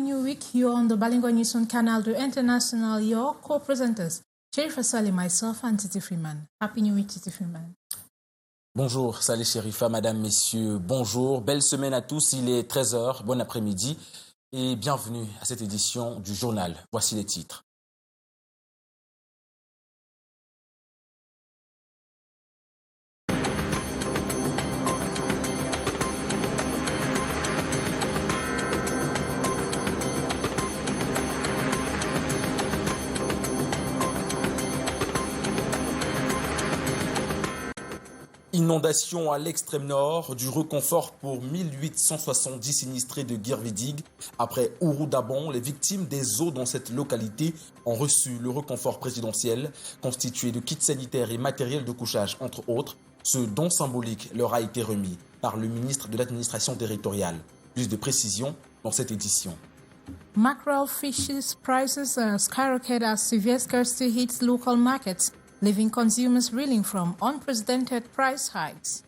Happy New Week. You're on the Balingo News on Canal 2 International. Your co-presenters, Sherifa Saleh, myself, and Titi Freeman. Happy New Week, Titi Freeman. Bonjour, Saleh Sherifa, madame, messieurs, bonjour. Belle semaine à tous, il est 13h, bon après-midi et bienvenue à cette édition du journal. Voici les titres. Inondation à l'extrême nord, du reconfort pour 1870 sinistrés de Guirvidig. Après Ouroudabon, les victimes des eaux dans cette localité ont reçu le reconfort présidentiel constitué de kits sanitaires et matériel de couchage, entre autres. Ce don symbolique leur a été remis par le ministre de l'administration territoriale. Plus de précisions dans cette édition. Mackerel fishes prices skyrocket as severe scarcity hits local markets, leaving consumers reeling from unprecedented price hikes.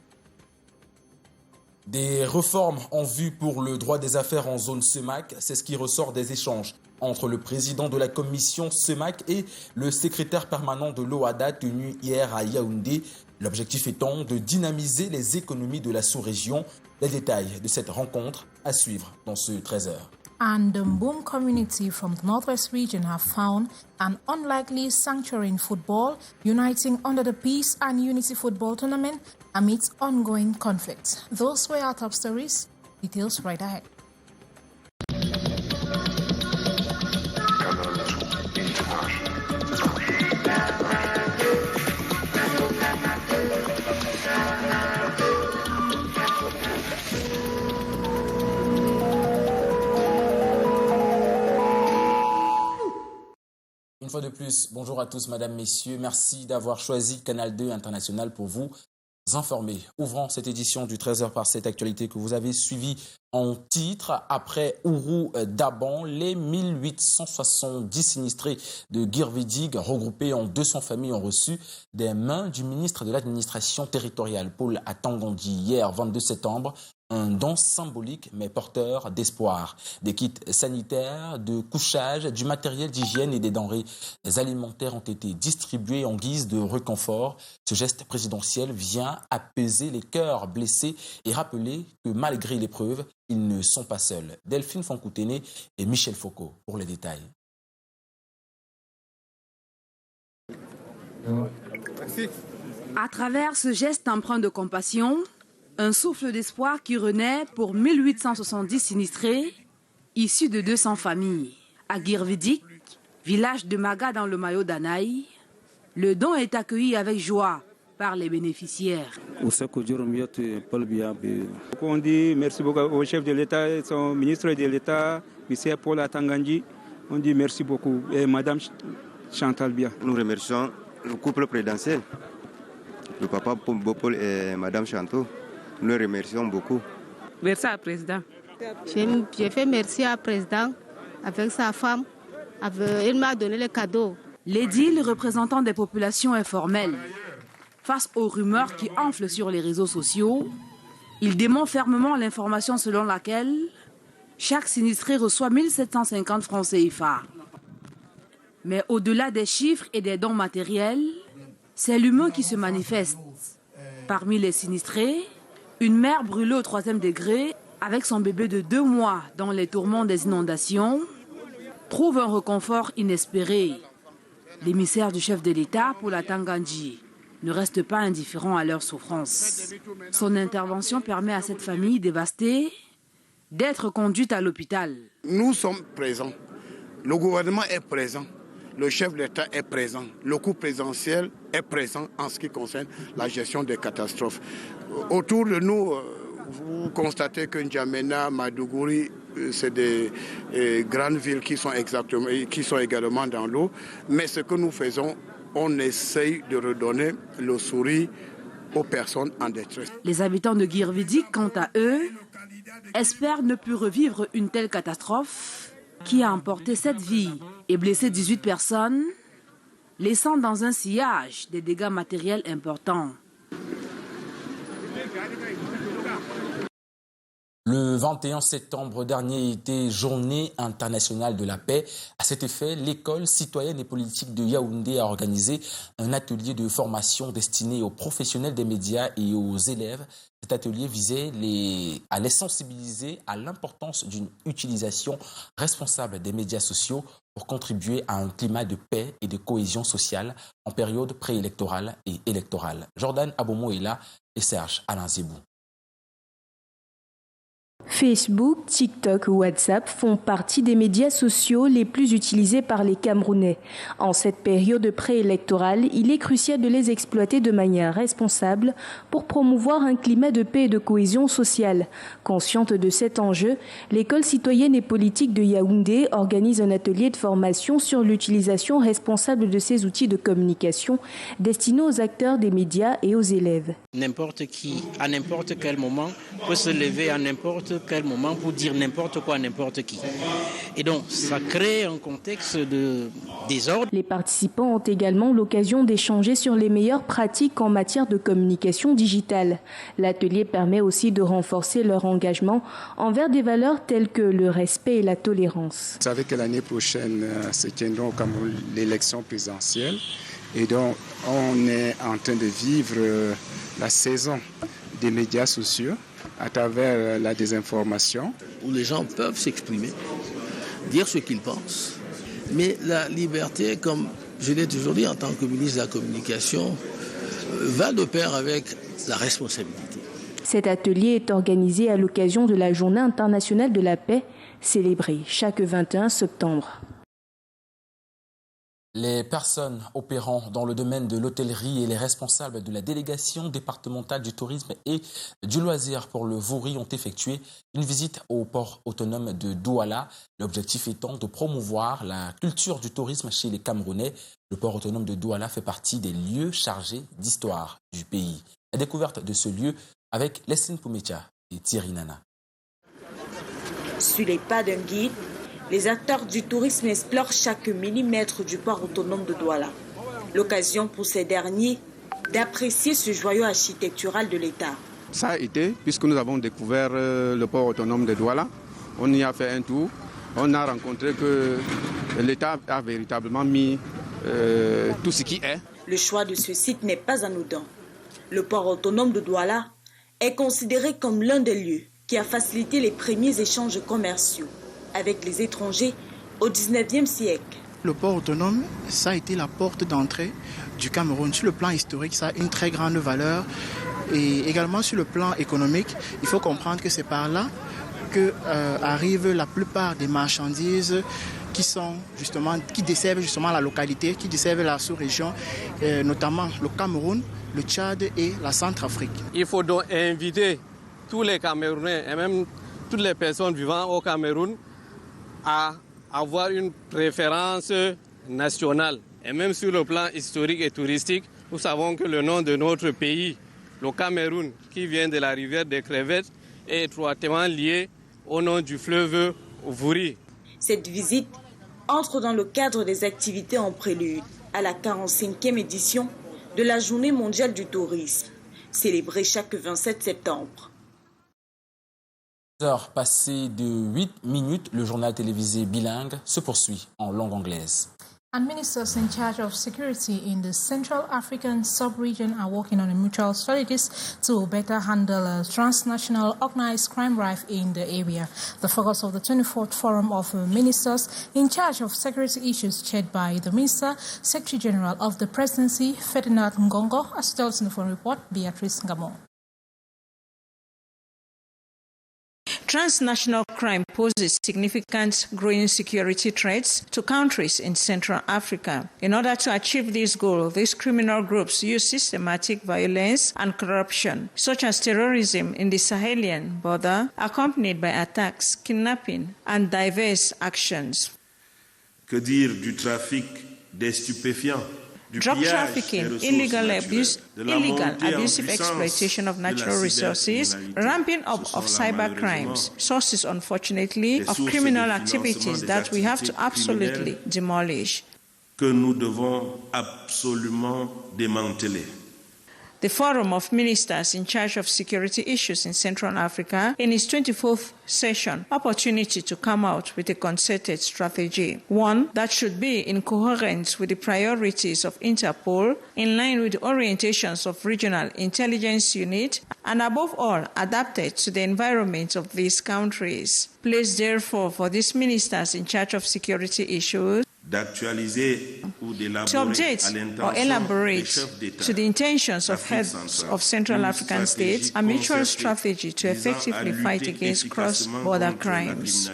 Des réformes en vue pour le droit des affaires en zone CEMAC, c'est ce qui ressort des échanges entre le président de la commission CEMAC et le secrétaire permanent de l'OADA tenu hier à Yaoundé. L'objectif étant de dynamiser les économies de la sous-région. Les détails de cette rencontre à suivre dans ce 13h. And the Mboum community from the Northwest region have found an unlikely sanctuary in football, uniting under the Peace and Unity Football Tournament amidst ongoing conflicts. Those were our top stories. Details right ahead. Une fois de plus, bonjour à tous, madame, messieurs. Merci d'avoir choisi Canal 2 International pour vous informer. Ouvrons cette édition du 13h par cette actualité que vous avez suivie en titre. Après Ouroudabon, les 1870 sinistrés de Guirvidig, regroupés en 200 familles, ont reçu des mains du ministre de l'administration territoriale, Paul Atangandi, hier 22 septembre. Un don symbolique mais porteur d'espoir. Des kits sanitaires, de couchage, du matériel d'hygiène et des denrées alimentaires ont été distribués en guise de réconfort. Ce geste présidentiel vient apaiser les cœurs blessés et rappeler que malgré l'épreuve, ils ne sont pas seuls. Delphine Foncoutene et Michel Foucault pour les détails. À travers ce geste empreint de compassion, un souffle d'espoir qui renaît pour 1870 sinistrés, issus de 200 familles. À Guirvidig, village de Maga dans le Mayo d'Anaï, le don est accueilli avec joie par les bénéficiaires. On dit merci beaucoup au chef de l'État, son ministre de l'État, M. Paul Atangandi. On dit merci beaucoup. Et Madame Chantal Bia. Nous remercions le couple présidentiel, le papa Paul et Madame Chantal. Nous les remercions beaucoup. Merci à président. J'ai fait merci à président avec sa femme. Il m'a donné les cadeaux. L'édile représentant des populations informelles. Face aux rumeurs qui enflent sur les réseaux sociaux, il dément fermement l'information selon laquelle chaque sinistré reçoit 1750 francs CFA. Mais au-delà des chiffres et des dons matériels, c'est l'humain qui se manifeste. Parmi les sinistrés, une mère brûlée au 3e degré, avec son bébé de 2 mois dans les tourments des inondations, trouve un réconfort inespéré. L'émissaire du chef de l'État, Paul Atangandi, ne reste pas indifférent à leur souffrance. Son intervention permet à cette famille dévastée d'être conduite à l'hôpital. Nous sommes présents. Le gouvernement est présent. Le chef de l'État est présent. Le coup présidentiel est présent en ce qui concerne la gestion des catastrophes. Autour de nous, vous constatez que N'Djamena, Maiduguri, c'est des grandes villes qui sont également dans l'eau. Mais ce que nous faisons, on essaye de redonner le sourire aux personnes en détresse. Les habitants de Guirvidig, quant à eux, espèrent ne plus revivre une telle catastrophe qui a emporté 7 vies et blessé 18 personnes, laissant dans un sillage des dégâts matériels importants. Le 21 septembre dernier était Journée internationale de la paix. À cet effet, l'école citoyenne et politique de Yaoundé a organisé un atelier de formation destiné aux professionnels des médias et aux élèves. Cet atelier visait à les sensibiliser à l'importance d'une utilisation responsable des médias sociaux pour contribuer à un climat de paix et de cohésion sociale en période préélectorale et électorale. Jordan Abomo est là et Serge Alain Zébou. Facebook, TikTok ou WhatsApp font partie des médias sociaux les plus utilisés par les Camerounais. En cette période préélectorale, il est crucial de les exploiter de manière responsable pour promouvoir un climat de paix et de cohésion sociale. Consciente de cet enjeu, l'école citoyenne et politique de Yaoundé organise un atelier de formation sur l'utilisation responsable de ces outils de communication destinés aux acteurs des médias et aux élèves. N'importe qui, à n'importe quel moment, peut se lever à n'importe quel moment pour dire n'importe quoi à n'importe qui. Et donc, ça crée un contexte de désordre. Les participants ont également l'occasion d'échanger sur les meilleures pratiques en matière de communication digitale. L'atelier permet aussi de renforcer leur engagement envers des valeurs telles que le respect et la tolérance. Vous savez que l'année prochaine se tiendra au Cameroun l'élection présidentielle. Et donc, on est en train de vivre la saison des médias sociaux à travers la désinformation. Où les gens peuvent s'exprimer, dire ce qu'ils pensent. Mais la liberté, comme je l'ai toujours dit en tant que ministre de la Communication, va de pair avec la responsabilité. Cet atelier est organisé à l'occasion de la Journée internationale de la paix, célébrée chaque 21 septembre. Les personnes opérant dans le domaine de l'hôtellerie et les responsables de la délégation départementale du tourisme et du loisir pour le Vouri ont effectué une visite au port autonome de Douala. L'objectif étant de promouvoir la culture du tourisme chez les Camerounais. Le port autonome de Douala fait partie des lieux chargés d'histoire du pays. La découverte de ce lieu avec Lesline Poumetia et Thierry Nana. Sur les pas d'un guide, les acteurs du tourisme explorent chaque millimètre du port autonome de Douala. L'occasion pour ces derniers d'apprécier ce joyau architectural de l'État. Ça a été, puisque nous avons découvert le port autonome de Douala. On y a fait un tour. On a rencontré que l'État a véritablement mis tout ce qui est. Le choix de ce site n'est pas anodin. Le port autonome de Douala est considéré comme l'un des lieux qui a facilité les premiers échanges commerciaux avec les étrangers au 19e siècle. Le port autonome, ça a été la porte d'entrée du Cameroun. Sur le plan historique, ça a une très grande valeur. Et également sur le plan économique, il faut comprendre que c'est par là que arrivent la plupart des marchandises qui desservent justement la localité, qui desservent la sous-région, notamment le Cameroun, le Tchad et la Centrafrique. Il faut donc inviter tous les Camerounais et même toutes les personnes vivant au Cameroun à avoir une préférence nationale. Et même sur le plan historique et touristique, nous savons que le nom de notre pays, le Cameroun, qui vient de la rivière des Crevettes, est étroitement lié au nom du fleuve Vouri. Cette visite entre dans le cadre des activités en prélude à la 45e édition de la Journée mondiale du tourisme, célébrée chaque 27 septembre. Heures passées de 8 minutes, le journal télévisé bilingue se poursuit en langue anglaise. And ministers in charge of security in the Central African sub-region are working on mutual strategies to better handle a transnational organized crime rife in the area. The focus of the 24th Forum of Ministers in charge of security issues, chaired by the Minister, Secretary General of the Presidency, Ferdinand Ngongo, as tells in the phone report, Beatrice Ngamo. Transnational crime poses significant growing security threats to countries in Central Africa. In order to achieve this goal, these criminal groups use systematic violence and corruption, such as terrorism in the Sahelian border, accompanied by attacks, kidnapping, and diverse actions. Que dire du trafic des stupéfiants? Drug trafficking, illegal abusive exploitation of natural resources, ramping up of cyber crimes, sources, unfortunately, of criminal activities that we have to absolutely demolish. Que nous devons absolument démanteler. the Forum of Ministers in charge of security issues in Central Africa in its 24th session opportunity to come out with a concerted strategy, one that should be in coherence with the priorities of Interpol, in line with the orientations of regional intelligence unit, and above all, adapted to the environment of these countries. Place therefore for these ministers in charge of security issues to update or elaborate to the intentions of heads of Central African states a mutual strategy to effectively fight against cross-border crimes.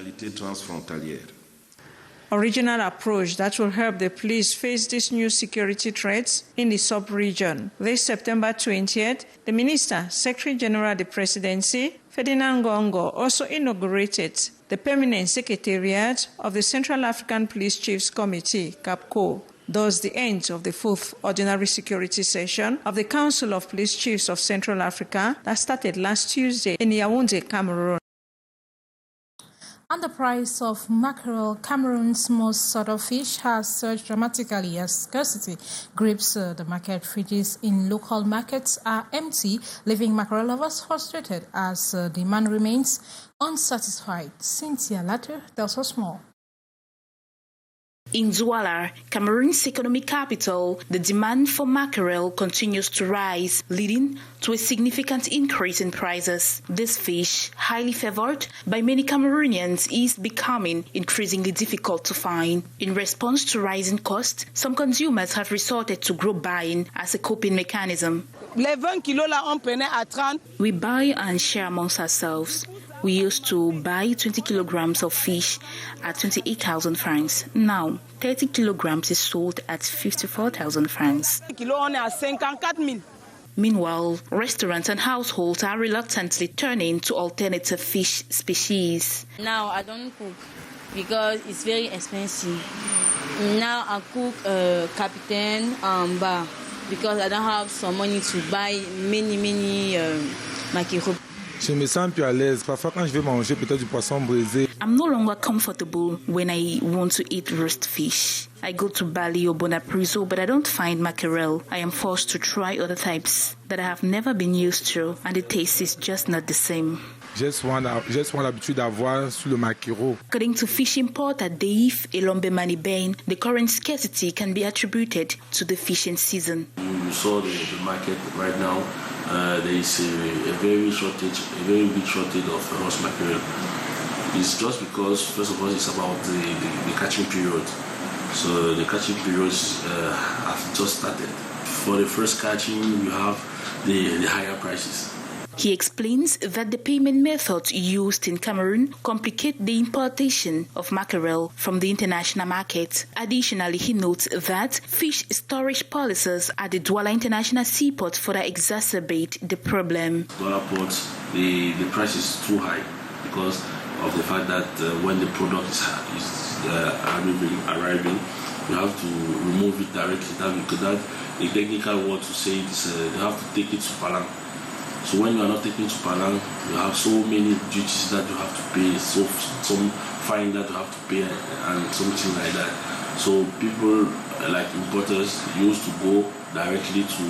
A regional approach that will help the police face these new security threats in the sub-region. This September 20th, the Minister, Secretary General of the Presidency, Ferdinand Gongo, also inaugurated the Permanent Secretariat of the Central African Police Chiefs Committee, CAPCO, thus the end of the 4th Ordinary Security Session of the Council of Police Chiefs of Central Africa that started last Tuesday in Yaoundé, Cameroon. And the price of mackerel, Cameroon's most sought of fish, has surged dramatically as scarcity grips the market. Fridges in local markets are empty, leaving mackerel lovers frustrated as demand remains unsatisfied. Cynthia Latter tells us more. In Douala, Cameroon's economic capital, the demand for mackerel continues to rise, leading to a significant increase in prices. This fish, highly favored by many Cameroonians, is becoming increasingly difficult to find. In response to rising costs, some consumers have resorted to group buying as a coping mechanism. We buy and share amongst ourselves. We used to buy 20 kilograms of fish at 28,000 francs. Now, 30 kilograms is sold at 54,000 francs. Meanwhile, restaurants and households are reluctantly turning to alternative fish species. Now, I don't cook because it's very expensive. Now, I cook capitaine bar because I don't have some money to buy many mackerel. Je me sens plus à l'aise. Parfois, quand je vais manger peut-être du poisson braisé. I'm no longer comfortable when I want to eat roast fish. I go to Bali or Bonapriso, but I don't find mackerel. I am forced to try other types that I have never been used to, and the taste is just not the same. J'ai souvent l'habitude d'avoir sur le maquereau. According to fish importer Dave Elombe Manibain, the current scarcity can be attributed to the fishing season. You saw the market right now. There is a very big shortage of roast mackerel. It's just because, first of all, it's about the catching period. So the catching periods have just started. For the first catching, you have the higher prices. He explains that the payment methods used in Cameroon complicate the importation of mackerel from the international market. Additionally, he notes that fish storage policies at the Douala International Seaport further exacerbate the problem. Douala Port, the price is too high because of the fact that when the product is arriving, you have to remove it directly. The technical word to say is you have to take it to Palang. So when you are not taking to Palang, you have so many duties that you have to pay, so some fine that you have to pay, and something like that. So people like importers used to go directly to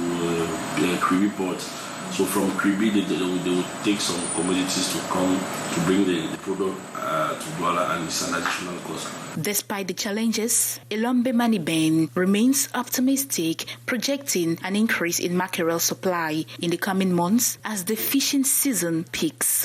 Kribi port. So from Kribi, they would take some commodities to come to bring the product to Douala, and it's an additional cost. Despite the challenges, Elombe Manibain remains optimistic, projecting an increase in mackerel supply in the coming months as the fishing season peaks.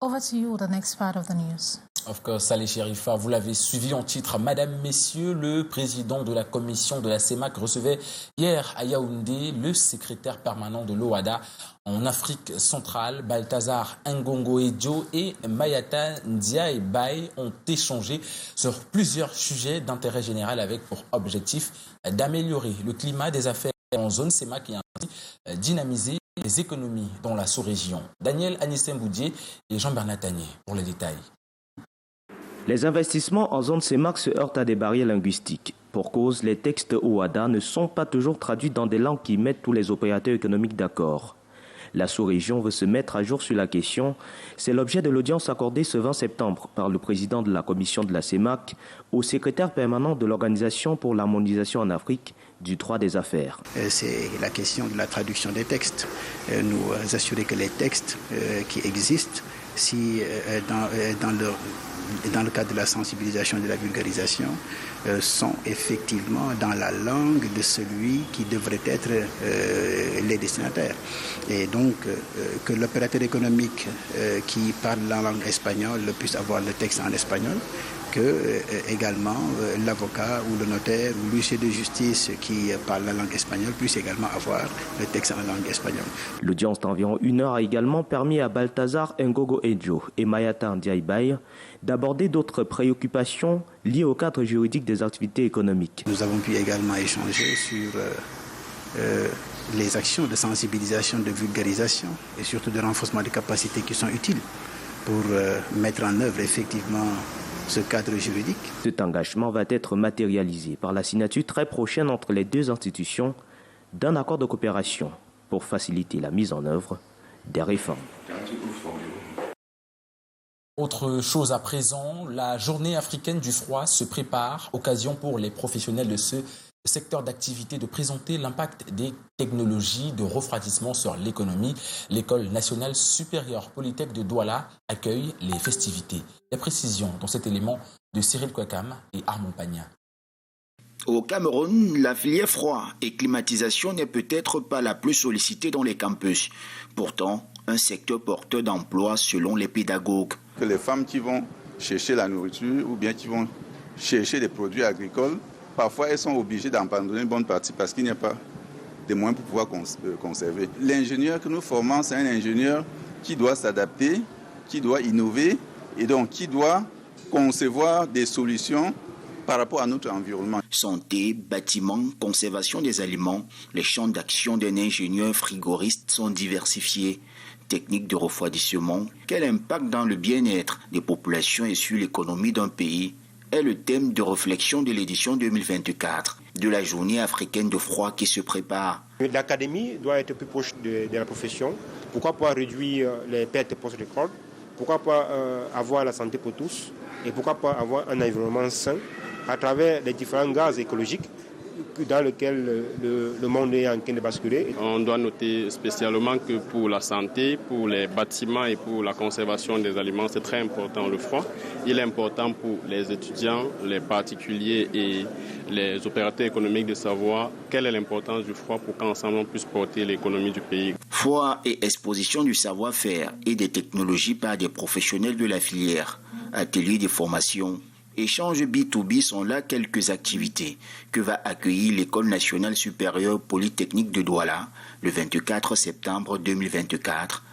Over to you, the next part of the news. Of course, Saleh Cherifa, vous l'avez suivi en titre. Madame, Messieurs, le président de la commission de la CEMAC recevait hier à Yaoundé le secrétaire permanent de l'OHADA en Afrique centrale. Balthazar Ngongo Edjo et Mayata Ndiaye Baye ont échangé sur plusieurs sujets d'intérêt général avec pour objectif d'améliorer le climat des affaires en zone CEMAC et ainsi dynamiser les économies dans la sous-région. Daniel Anissem-Boudier et Jean-Bernard Tanier pour les détails. Les investissements en zone CEMAC se heurtent à des barrières linguistiques. Pour cause, les textes OHADA ne sont pas toujours traduits dans des langues qui mettent tous les opérateurs économiques d'accord. La sous-région veut se mettre à jour sur la question. C'est l'objet de l'audience accordée ce 20 septembre par le président de la commission de la CEMAC au secrétaire permanent de l'Organisation pour l'harmonisation en Afrique du droit des affaires. C'est la question de la traduction des textes. Nous assurer que les textes qui existent, si dans le cadre de la sensibilisation et de la vulgarisation, sont effectivement dans la langue de celui qui devrait être les destinataires. Et donc, que l'opérateur économique qui parle la langue espagnole puisse avoir le texte en espagnol, que également l'avocat ou le notaire ou l'huissier de justice qui parle la langue espagnole puisse également avoir le texte en langue espagnole. L'audience d'environ 1 heure a également permis à Balthazar Ngogo Edjo et Mayata Ndiaye d'aborder d'autres préoccupations liées au cadre juridique des activités économiques. Nous avons pu également échanger sur les actions de sensibilisation, de vulgarisation et surtout de renforcement des capacités qui sont utiles pour mettre en œuvre effectivement ce cadre juridique. Cet engagement va être matérialisé par la signature très prochaine entre les deux institutions d'un accord de coopération pour faciliter la mise en œuvre des réformes. Autre chose à présent, la journée africaine du froid se prépare, occasion pour les professionnels de ce secteur d'activité de présenter l'impact des technologies de refroidissement sur l'économie. L'École nationale supérieure polytech de Douala accueille les festivités. Les précisions dans cet élément de Cyril Kwekam et Armand Pagna. Au Cameroun, la filière froid et climatisation n'est peut-être pas la plus sollicitée dans les campus. Pourtant, un secteur porteur d'emploi selon les pédagogues. Que les femmes qui vont chercher la nourriture ou bien qui vont chercher des produits agricoles, parfois, elles sont obligées d'abandonner une bonne partie parce qu'il n'y a pas de moyens pour pouvoir conserver. L'ingénieur que nous formons, c'est un ingénieur qui doit s'adapter, qui doit innover et donc qui doit concevoir des solutions par rapport à notre environnement. Santé, bâtiments, conservation des aliments, les champs d'action d'un ingénieur frigoriste sont diversifiés. Techniques de refroidissement, quel impact dans le bien-être des populations et sur l'économie d'un pays est le thème de réflexion de l'édition 2024 de la journée africaine de froid qui se prépare. L'académie doit être plus proche de la profession. Pourquoi pas réduire les pertes post-récolte? Pourquoi pas avoir la santé pour tous? Et pourquoi pas avoir un environnement sain à travers les différents gaz écologiques dans lequel le monde est en train de basculer. On doit noter spécialement que pour la santé, pour les bâtiments et pour la conservation des aliments, c'est très important le froid. Il est important pour les étudiants, les particuliers et les opérateurs économiques de savoir quelle est l'importance du froid pour qu'ensemble on puisse porter l'économie du pays. Froid et exposition du savoir-faire et des technologies par des professionnels de la filière, ateliers de formation. Échanges B2B sont là quelques activités que va accueillir l'École nationale supérieure polytechnique de Douala le 24 septembre 2024.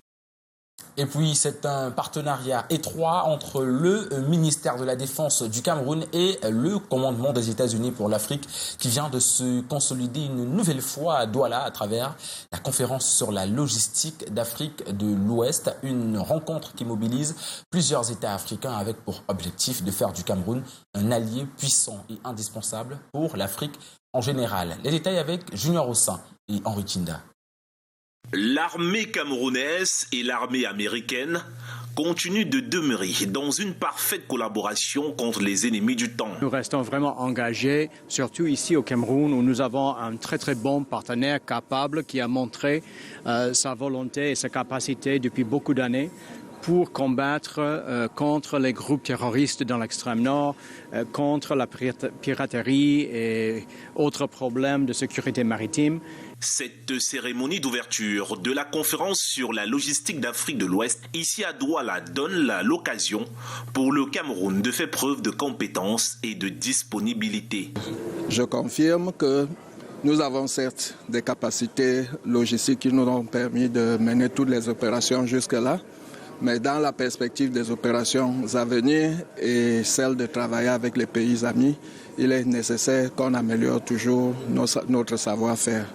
Et puis, c'est un partenariat étroit entre le ministère de la Défense du Cameroun et le commandement des États-Unis pour l'Afrique qui vient de se consolider une nouvelle fois à Douala à travers la conférence sur la logistique d'Afrique de l'Ouest, une rencontre qui mobilise plusieurs États africains avec pour objectif de faire du Cameroun un allié puissant et indispensable pour l'Afrique en général. Les détails avec Junior Ossin et Henri Kinda. L'armée camerounaise et l'armée américaine continuent de demeurer dans une parfaite collaboration contre les ennemis du temps. Nous restons vraiment engagés, surtout ici au Cameroun, où nous avons un très bon partenaire capable qui a montré sa volonté et sa capacité depuis beaucoup d'années pour combattre contre les groupes terroristes dans l'extrême nord, contre la piraterie et autres problèmes de sécurité maritime. Cette cérémonie d'ouverture de la conférence sur la logistique d'Afrique de l'Ouest ici à Douala donne l'occasion pour le Cameroun de faire preuve de compétence et de disponibilité. Je confirme que nous avons certes des capacités logistiques qui nous ont permis de mener toutes les opérations jusque-là, mais dans la perspective des opérations à venir et celle de travailler avec les pays amis, il est nécessaire qu'on améliore toujours notre savoir-faire.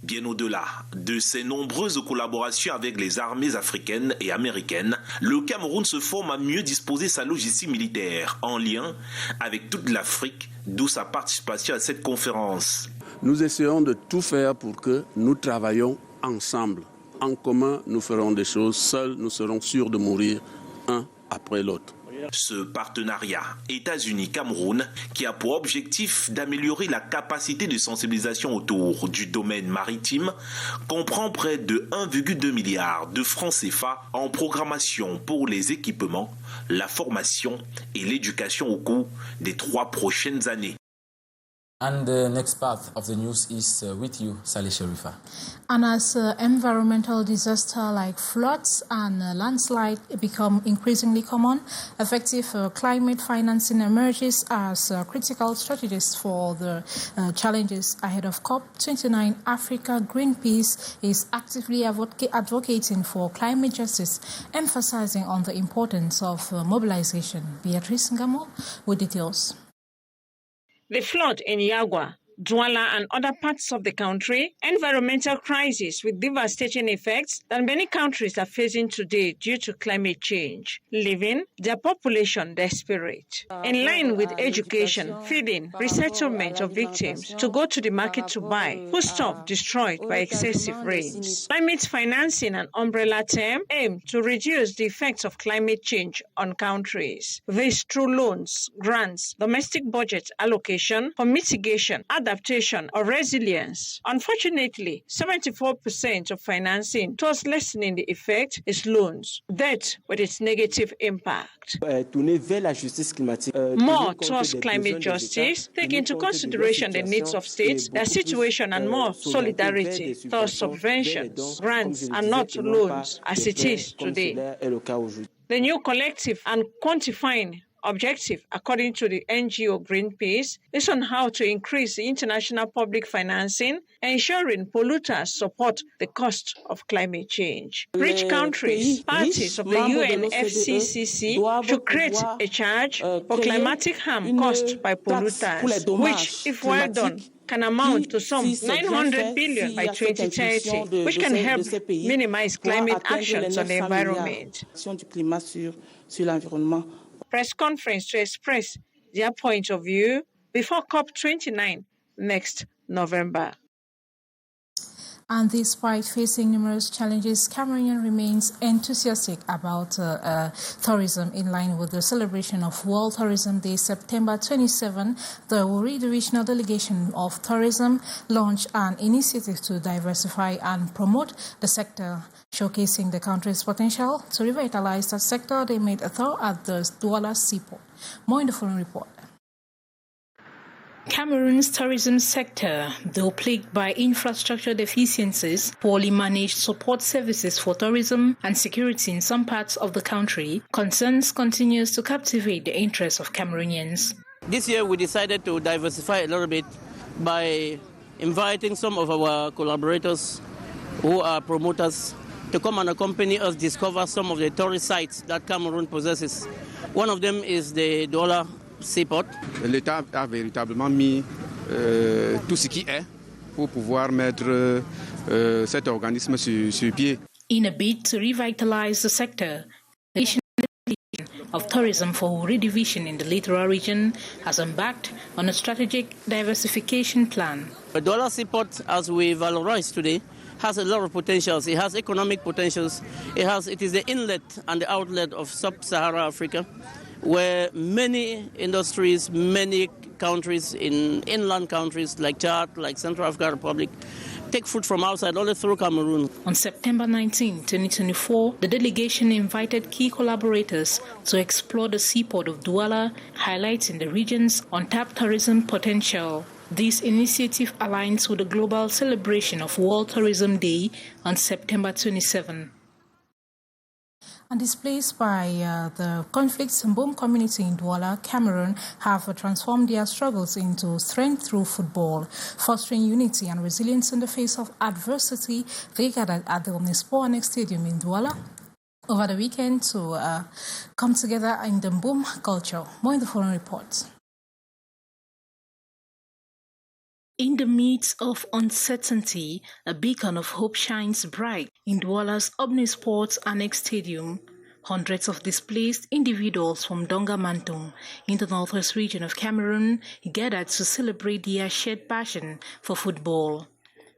Bien au-delà de ces nombreuses collaborations avec les armées africaines et américaines, le Cameroun se forme à mieux disposer sa logistique militaire en lien avec toute l'Afrique, d'où sa participation à cette conférence. Nous essayons de tout faire pour que nous travaillions ensemble En commun, nous ferons des choses. Seuls, nous serons sûrs de mourir un après l'autre. Ce partenariat États-Unis-Cameroun, qui a pour objectif d'améliorer la capacité de sensibilisation autour du domaine maritime, comprend près de 1,2 milliard de francs CFA en programmation pour les équipements, la formation et l'éducation au cours des 3 prochaines années. And the next part of the news is with you, Saleh Sharifa. And as environmental disasters like floods and landslide become increasingly common, effective climate financing emerges as critical strategies for the challenges ahead of COP29. Africa Greenpeace is actively advocating for climate justice, emphasizing on the importance of mobilization. Beatrice Ngamo with details. The flood in Yagwa, Douala and other parts of the country, environmental crisis with devastating effects that many countries are facing today due to climate change, leaving their population desperate. In line with education, feeding, resettlement of victims to go to the market to buy, foodstuff destroyed by excessive rains. Climate financing, an umbrella term, aim to reduce the effects of climate change on countries. This through loans, grants, domestic budget allocation for mitigation, adaptation or resilience. Unfortunately, 74% of financing towards lessening the effect is loans. That with its negative impact. More towards climate justice, take into consideration the needs of states, their situation and more solidarity, thus subventions, grants and not loans as it is today. The new collective and quantifying objective, according to the NGO Greenpeace, is on how to increase the international public financing, ensuring polluters support the cost of climate change. Rich countries, parties of the UNFCCC, should create a charge for climatic harm caused by polluters, which, if well done, can amount to some 900 billion by 2030, which can help minimize climate actions on the environment. Press conference to express their point of view before COP29 next November. And despite facing numerous challenges, Cameroon remains enthusiastic about tourism. In line with the celebration of World Tourism Day, September 27, the Wuri Divisional Delegation of Tourism launched an initiative to diversify and promote the sector, showcasing the country's potential. To revitalize that sector, they made a tour at the Douala Seaport. More in the following report. Cameroon's tourism sector, though plagued by infrastructure deficiencies, poorly managed support services for tourism and security in some parts of the country, concerns continues to captivate the interest of Cameroonians. This year we decided to diversify a little bit by inviting some of our collaborators who are promoters to come and accompany us discover some of the tourist sites that Cameroon possesses. One of them is the Douala Seaport. L'État a véritablement mis tout ce qui est pour pouvoir mettre cet organisme sur pied. In a bid to revitalize the sector, the National Delegation of Tourism for Wuri Division in the Littoral region has embarked on a strategic diversification plan. The Douala Seaport, as we valorize today, has a lot of potentials. It has economic potentials. It is the inlet and the outlet of sub-Saharan Africa, where many industries, many countries, inland countries like Chad, like Central African Republic, take food from outside, only through Cameroon. On September 19, 2024, the delegation invited key collaborators to explore the seaport of Douala, highlighting the region's untapped tourism potential. This initiative aligns with the global celebration of World Tourism Day on September 27. And displaced by the conflicts, Mbom community in Douala, Cameroon, have transformed their struggles into strength through football, fostering unity and resilience in the face of adversity. They gathered at the Omnisport Annex Stadium in Douala over the weekend to come together in the Mbom culture. More in the following report. In the midst of uncertainty, a beacon of hope shines bright in Douala's Omnisports Annex Stadium. Hundreds of displaced individuals from Donga-Mantung in the northwest region of Cameroon gathered to celebrate their shared passion for football.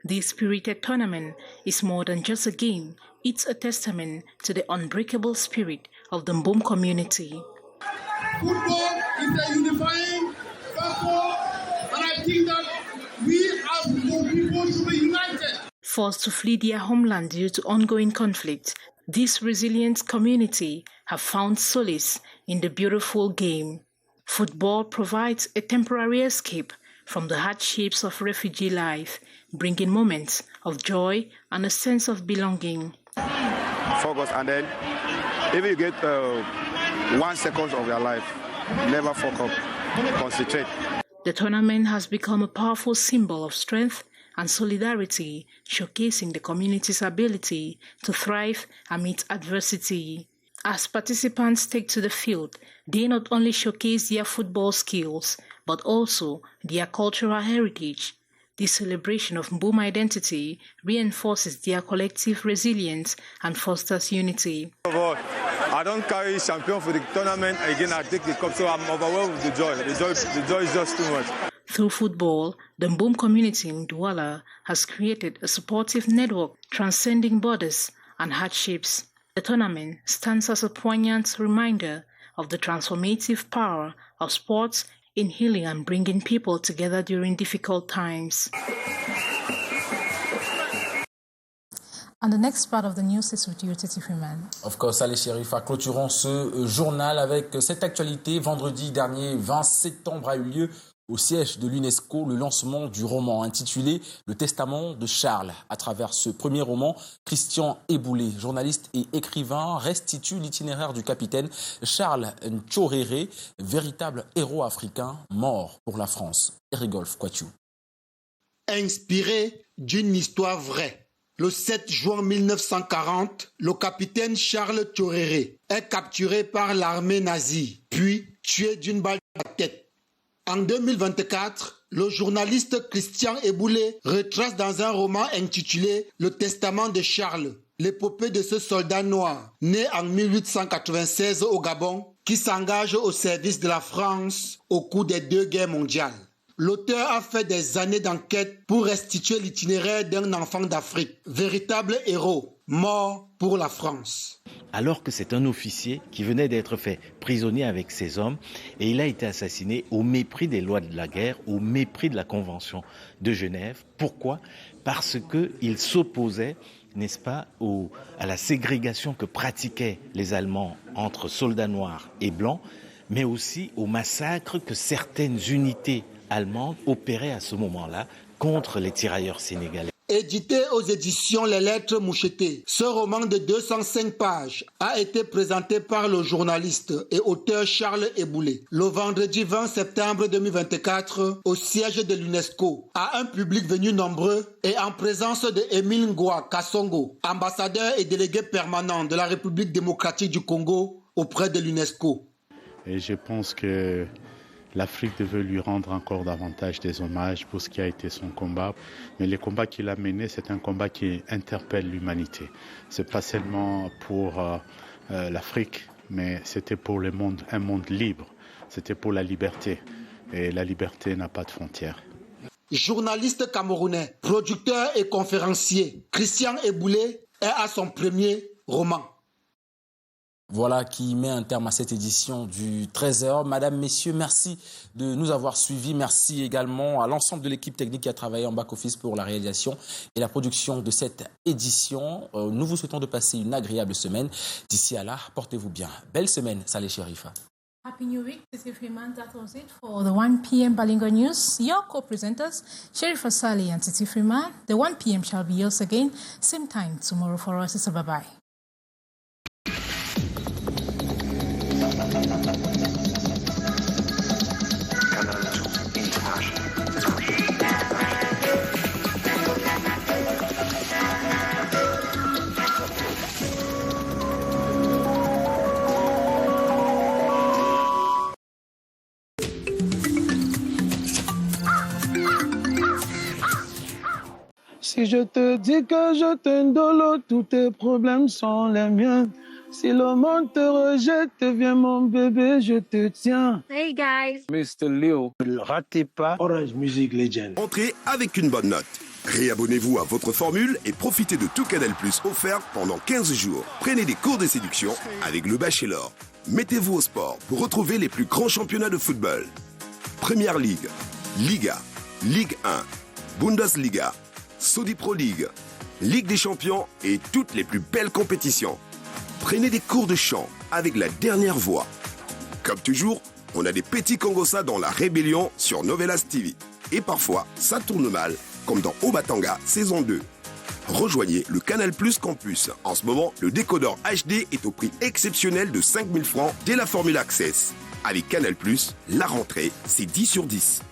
This spirited tournament is more than just a game. It's a testament to the unbreakable spirit of the Mbom community. Football is a unifying factor, and I think that we as Mbom people should be united. Forced to flee their homeland due to ongoing conflict, this resilient community have found solace in the beautiful game. Football provides a temporary escape from the hardships of refugee life, bringing moments of joy and a sense of belonging. Focus, and then if you get 1 second of your life, never focus, concentrate. The tournament has become a powerful symbol of strength and solidarity, showcasing the community's ability to thrive amid adversity. As participants take to the field, they not only showcase their football skills, but also their cultural heritage. This celebration of Mbom identity reinforces their collective resilience and fosters unity. I don't carry champion for the tournament again. I take the cup, so I'm overwhelmed with the joy. The joy is just too much. Through football, the Mbom community in Douala has created a supportive network transcending borders and hardships. The tournament stands as a poignant reminder of the transformative power of sports in healing and bringing people together during difficult times. And the next part of the news is with you, Titi Freeman. Of course, Saleh Cherifa, clôturons ce journal avec cette actualité. Vendredi dernier, 20 septembre, a eu lieu au siège de l'UNESCO le lancement du roman intitulé « Le Testament de Charles ». À travers ce premier roman, Christian Eboulé, journaliste et écrivain, restitue l'itinéraire du capitaine Charles Ntchoréré, véritable héros africain mort pour la France. Erigolf Kouatiou. Inspiré d'une histoire vraie. Le 7 juin 1940, le capitaine Charles Ntchoréré est capturé par l'armée nazie, puis tué d'une balle dans la tête. En 2024, le journaliste Christian Eboulé retrace dans un roman intitulé « Le Testament de Charles » l'épopée de ce soldat noir, né en 1896 au Gabon, qui s'engage au service de la France au cours des 2 guerres mondiales. L'auteur a fait des années d'enquête pour restituer l'itinéraire d'un enfant d'Afrique, véritable héros, mort pour la France. Alors que c'est un officier qui venait d'être fait prisonnier avec ses hommes et il a été assassiné au mépris des lois de la guerre, au mépris de la Convention de Genève. Pourquoi ? Parce qu'il s'opposait, n'est-ce pas, à la ségrégation que pratiquaient les Allemands entre soldats noirs et blancs, mais aussi au massacre que certaines unités allemandes opéraient à ce moment-là contre les tirailleurs sénégalais. Édité aux éditions Les Lettres Mouchetées, ce roman de 205 pages a été présenté par le journaliste et auteur Charles Eboulé le vendredi 20 septembre 2024 au siège de l'UNESCO à un public venu nombreux et en présence de Émile Ngoua Kassongo, ambassadeur et délégué permanent de la République démocratique du Congo auprès de l'UNESCO. Et je pense que l'Afrique devait lui rendre encore davantage des hommages pour ce qui a été son combat. Mais le combat qu'il a mené, c'est un combat qui interpelle l'humanité. Ce n'est pas seulement pour l'Afrique, mais c'était pour le monde, un monde libre. C'était pour la liberté. Et la liberté n'a pas de frontières. Journaliste camerounais, producteur et conférencier, Christian Eboulé est à son premier roman. Voilà qui met un terme à cette édition du 13h. Madame, messieurs, merci de nous avoir suivis. Merci également à l'ensemble de l'équipe technique qui a travaillé en back-office pour la réalisation et la production de cette édition. Nous vous souhaitons de passer une agréable semaine. D'ici à là, portez-vous bien. Belle semaine, Saleh Cherifa. Happy New Week, Titi Freeman. That was it for the 1 p.m. Balingo News. Your co-presenters, Cherifa Saleh and Titi Freeman. The 1 p.m. shall be yours again. Same time tomorrow for us. So bye-bye. Si je te dis que je t'indole, tous tes problèmes sont les miens. Si le monde te rejette, viens mon bébé, je te tiens. Hey guys. Mr. Leo, ne ratez pas Orange Music Legend. Entrez avec une bonne note. Réabonnez-vous à votre formule et profitez de tout Canal+ offert pendant 15 jours. Prenez des cours de séduction avec le Bachelor. Mettez-vous au sport pour retrouver les plus grands championnats de football. Première Ligue, Liga, Ligue 1, Bundesliga, Saudi Pro League, Ligue des Champions et toutes les plus belles compétitions. Prenez des cours de chant avec la dernière voix. Comme toujours, on a des petits Kongosa dans la rébellion sur Novelas TV. Et parfois, ça tourne mal, comme dans Obatanga saison 2. Rejoignez le Canal+ Campus. En ce moment, le décodeur HD est au prix exceptionnel de 5 000 francs dès la formule Access. Avec Canal+, la rentrée, c'est 10 sur 10.